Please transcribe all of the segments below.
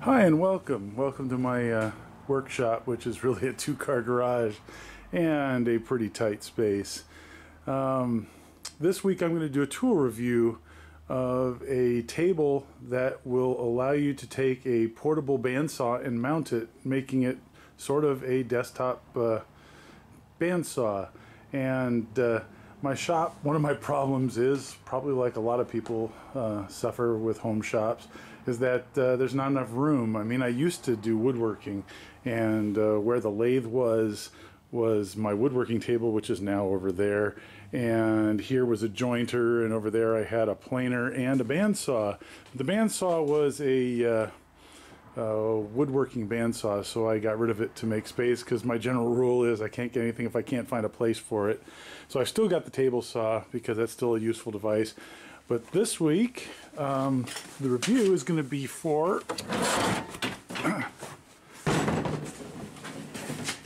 Hi and welcome to my workshop, which is really a two-car garage and a pretty tight space. This week I'm going to do a tool review of a table that will allow you to take a portable bandsaw and mount it, making it sort of a desktop bandsaw. And my shop, one of my problems is, probably like a lot of people suffer with home shops, is that there's not enough room. I mean, I used to do woodworking, and where the lathe was my woodworking table, which is now over there, and here was a jointer, and over there I had a planer and a bandsaw. The bandsaw was a woodworking bandsaw, so I got rid of it to make space, because my general rule is I can't get anything if I can't find a place for it. So I still got the table saw because that's still a useful device. But this week the review is going to be for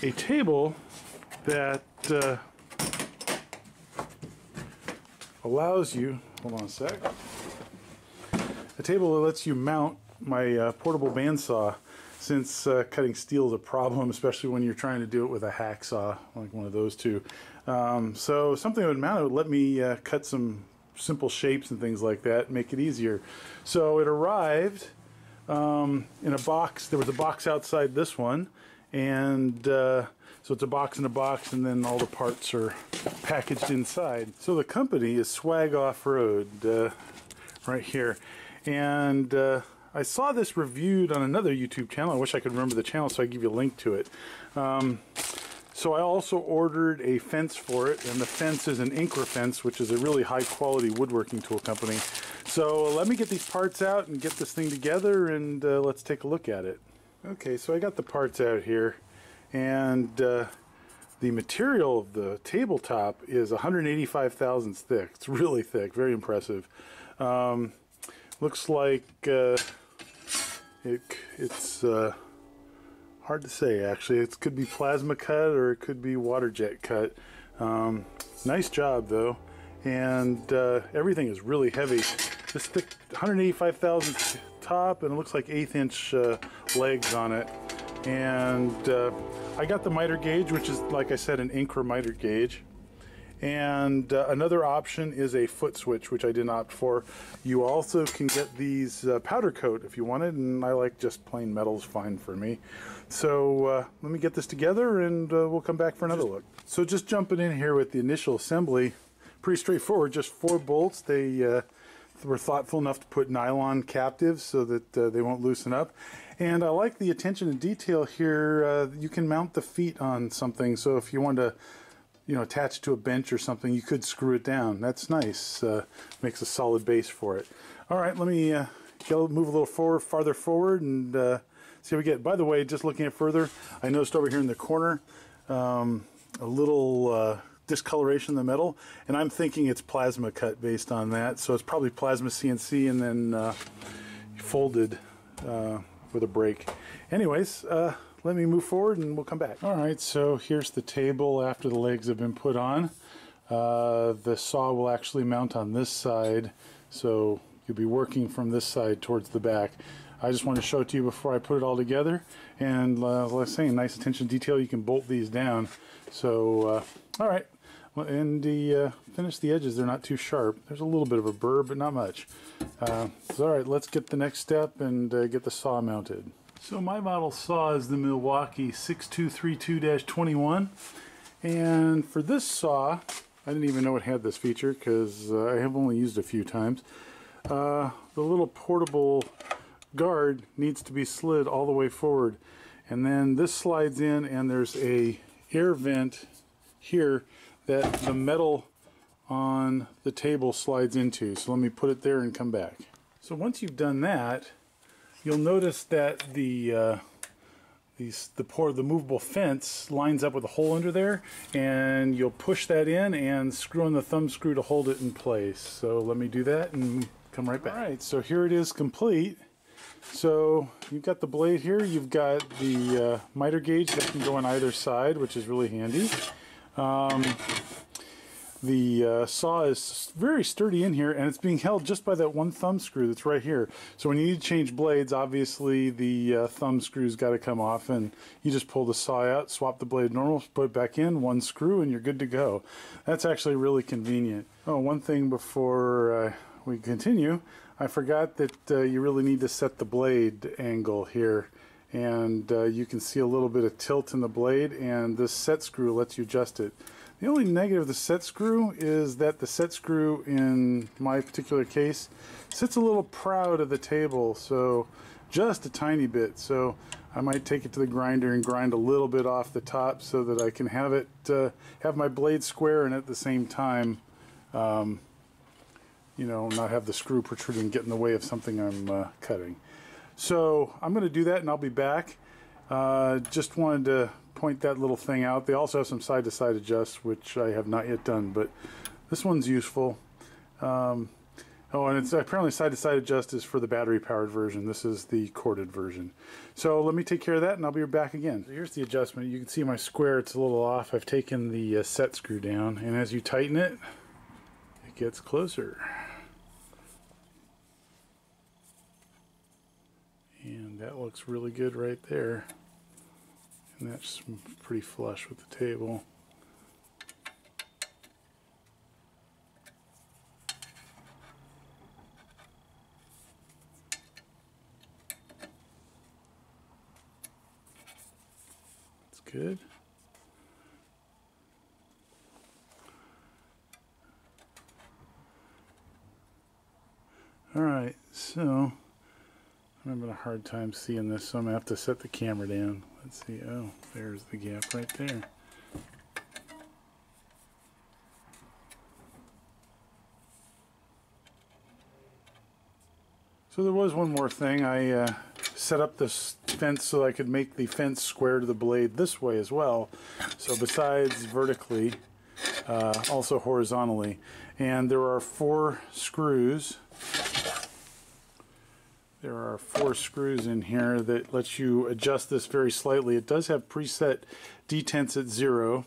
a table that allows you, hold on a sec, a table that lets you mount my portable bandsaw, since cutting steel is a problem, especially when you're trying to do it with a hacksaw, like one of those two. So something that would mount it would let me cut some simple shapes and things like that, make it easier. So it arrived in a box. There was a box outside this one, and so it's a box in a box, and then all the parts are packaged inside. So the company is Swag Offroad, right here, and I saw this reviewed on another YouTube channel. I wish I could remember the channel, so I give you a link to it. So I also ordered a fence for it, and the fence is an Incra fence, which is a really high quality woodworking tool company. So let me get these parts out and get this thing together, and let's take a look at it. Okay, so I got the parts out here, and the material of the tabletop is 185 thousandths thick. It's really thick, very impressive. Looks like it's hard to say, actually. It could be plasma cut or it could be water jet cut. Nice job though, and everything is really heavy. This thick 185 thousandths top, and it looks like 1/8 inch legs on it. And I got the miter gauge, which is, like I said, an Incra miter gauge. And another option is a foot switch, which I didn't opt for. You also can get these powder coat if you wanted, and I like just plain metal's fine for me. So let me get this together, and we'll come back for another look. So just jumping in here with the initial assembly, pretty straightforward, just 4 bolts. They were thoughtful enough to put nylon captives so that they won't loosen up. And I like the attention to detail here. You can mount the feet on something, so if you want to attached to a bench or something, you could screw it down. That's nice. Makes a solid base for it. All right, let me move a little farther forward, and see how we get. By the way, just looking at further, I noticed over here in the corner a little discoloration in the metal, and I'm thinking it's plasma cut based on that. So it's probably plasma CNC and then folded with a brake. Anyways, let me move forward and we'll come back. Alright, so here's the table after the legs have been put on. The saw will actually mount on this side, so you'll be working from this side towards the back. I just want to show it to you before I put it all together, and like I was saying, nice attention to detail. You can bolt these down. So alright, and finish the edges. They're not too sharp. There's a little bit of a burr, but not much. So alright, let's get the next step and get the saw mounted. So my model saw is the Milwaukee 6232-21, and for this saw, I didn't even know it had this feature because I have only used it a few times. The little portable guard needs to be slid all the way forward, and then this slides in, and there's a air vent here that the metal on the table slides into. So let me put it there and come back. So once you've done that, you'll notice that the movable fence lines up with a hole under there, and you'll push that in and screw on the thumb screw to hold it in place. So let me do that and come right back. Alright, so here it is complete. So you've got the blade here, you've got the miter gauge that can go on either side, which is really handy. The saw is very sturdy in here, and it's being held just by that one thumb screw that's right here. So when you need to change blades, obviously the thumb screw's got to come off, and you just pull the saw out, swap the blade normal, put it back in, one screw, and you're good to go. That's actually really convenient. Oh, one thing before we continue, I forgot that you really need to set the blade angle here. And you can see a little bit of tilt in the blade, and this set screw lets you adjust it. The only negative of the set screw is that the set screw, in my particular case, sits a little proud of the table, so just a tiny bit. So I might take it to the grinder and grind a little bit off the top so that I can have it have my blade square and at the same time, you know, not have the screw protruding and get in the way of something I'm cutting. So I'm going to do that, and I'll be back. Just wanted to point that little thing out. They also have some side-to-side adjusts, which I have not yet done, but this one's useful. Oh, and it's apparently side-to-side adjust is for the battery-powered version. This is the corded version. So let me take care of that, and I'll be back again. So here's the adjustment. You can see my square, it's a little off. I've taken the set screw down, and as you tighten it, it gets closer. And that looks really good right there. And that's pretty flush with the table. That's good. Alright, so I'm having a hard time seeing this, so I'm going to have to set the camera down. Let's see. Oh, there's the gap right there. So there was one more thing. I set up this fence so I could make the fence square to the blade this way as well. So besides vertically, also horizontally. And there are 4 screws. There are 4 screws in here that lets you adjust this very slightly. It does have preset detents at 0,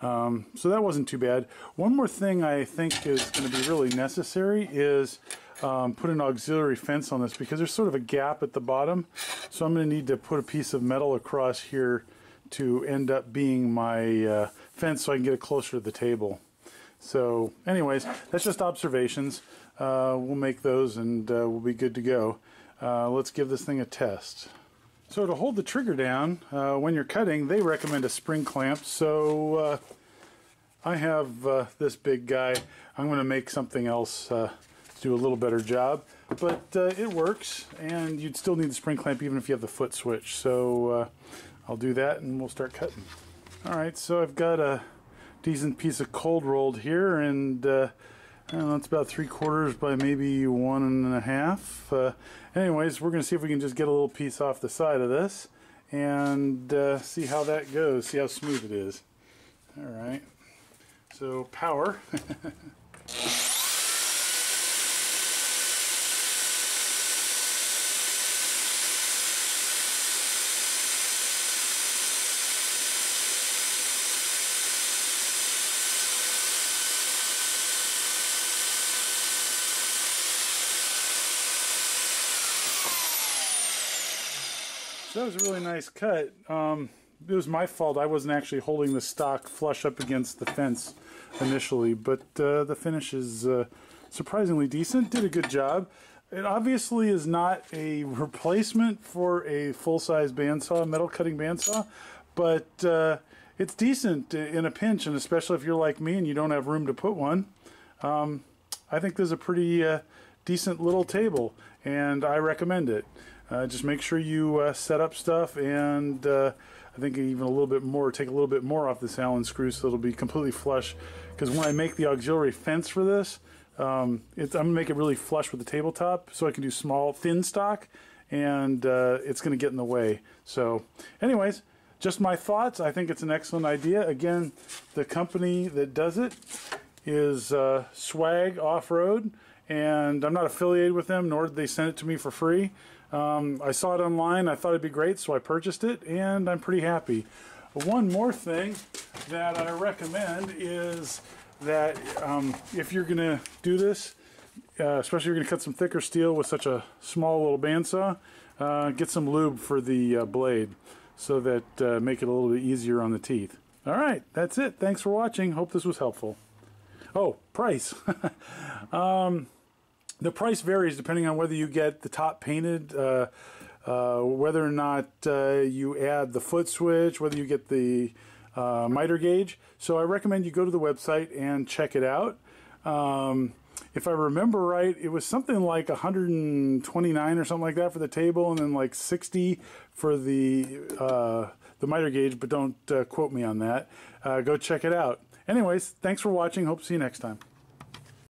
so that wasn't too bad. One more thing I think is going to be really necessary is put an auxiliary fence on this, because there's sort of a gap at the bottom. So I'm going to need to put a piece of metal across here to end up being my fence, so I can get it closer to the table. So anyways, that's just observations. We'll make those, and we'll be good to go. Let's give this thing a test. So to hold the trigger down when you're cutting, they recommend a spring clamp. So I have this big guy. I'm going to make something else to do a little better job, but it works, and you'd still need the spring clamp even if you have the foot switch. So I'll do that, and we'll start cutting. Alright, so I've got a decent piece of cold rolled here, and I don't know, it's about 3/4 by maybe 1.5. Anyways, we're going to see if we can just get a little piece off the side of this and see how that goes, see how smooth it is. Alright, so power. That was a really nice cut. It was my fault. I wasn't actually holding the stock flush up against the fence initially, but the finish is surprisingly decent. Did a good job. It obviously is not a replacement for a full-size bandsaw, metal cutting bandsaw, but it's decent in a pinch, and especially if you're like me and you don't have room to put one. I think this is a pretty decent little table, and I recommend it. Just make sure you set up stuff, and I think even a little bit more, take a little bit more off this Allen screw so it'll be completely flush. Because when I make the auxiliary fence for this, I'm going to make it really flush with the tabletop so I can do small, thin stock, and it's going to get in the way. So anyways, just my thoughts. I think it's an excellent idea. Again, the company that does it is Swag Offroad, and I'm not affiliated with them, nor did they send it to me for free. I saw it online, I thought it'd be great, so I purchased it, and I'm pretty happy. One more thing that I recommend is that if you're going to do this, especially if you're going to cut some thicker steel with such a small little bandsaw, get some lube for the blade so that make it a little bit easier on the teeth. All right, that's it. Thanks for watching. Hope this was helpful. Oh, price. The price varies depending on whether you get the top painted, whether or not you add the foot switch, whether you get the miter gauge. So I recommend you go to the website and check it out. If I remember right, it was something like $129 or something like that for the table, and then like $60 for the miter gauge, but don't quote me on that. Go check it out. Anyways, thanks for watching. Hope to see you next time.